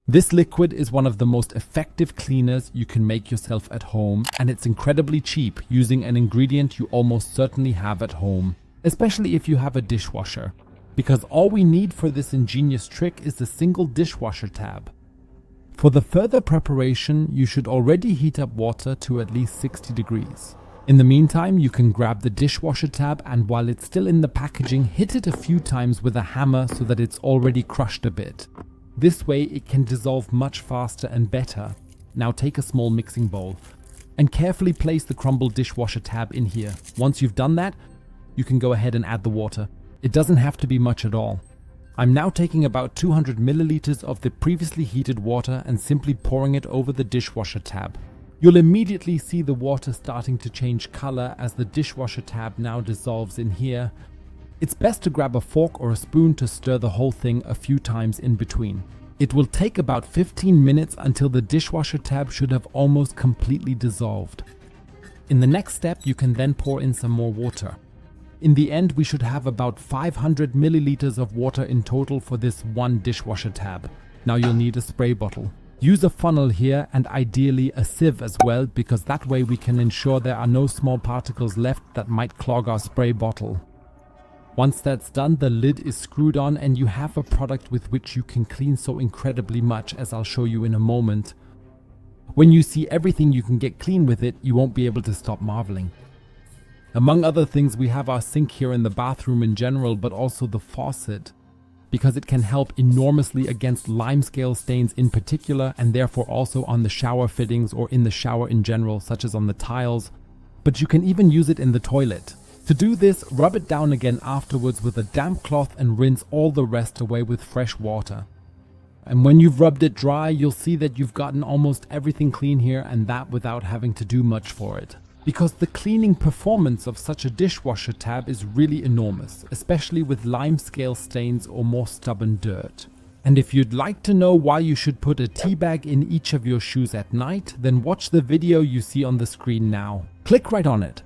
This liquid is one of the most effective cleaners you can make yourself at home, and it's incredibly cheap using an ingredient you almost certainly have at home, especially if you have a dishwasher, because all we need for this ingenious trick is a single dishwasher tab. For the further preparation, you should already heat up water to at least 60 degrees. In the meantime, you can grab the dishwasher tab and while it's still in the packaging, hit it a few times with a hammer so that it's already crushed a bit. This way it can dissolve much faster and better. Now take a small mixing bowl and carefully place the crumbled dishwasher tab in here. Once you've done that, you can go ahead and add the water. It doesn't have to be much at all. I'm now taking about 200 milliliters of the previously heated water and simply pouring it over the dishwasher tab. You'll immediately see the water starting to change color as the dishwasher tab now dissolves in here. It's best to grab a fork or a spoon to stir the whole thing a few times in between. It will take about 15 minutes until the dishwasher tab should have almost completely dissolved. In the next step, you can then pour in some more water. In the end, we should have about 500 milliliters of water in total for this one dishwasher tab. Now you'll need a spray bottle. Use a funnel here and ideally a sieve as well, because that way we can ensure there are no small particles left that might clog our spray bottle. Once that's done, the lid is screwed on and you have a product with which you can clean so incredibly much, as I'll show you in a moment. When you see everything you can get clean with it, you won't be able to stop marveling. Among other things, we have our sink here in the bathroom in general, but also the faucet, because it can help enormously against limescale stains in particular, and therefore also on the shower fittings or in the shower in general, such as on the tiles. But you can even use it in the toilet. To do this, rub it down again afterwards with a damp cloth and rinse all the rest away with fresh water. And when you've rubbed it dry, you'll see that you've gotten almost everything clean here, and that without having to do much for it. Because the cleaning performance of such a dishwasher tab is really enormous, especially with limescale stains or more stubborn dirt. And if you'd like to know why you should put a tea bag in each of your shoes at night, then watch the video you see on the screen now. Click right on it.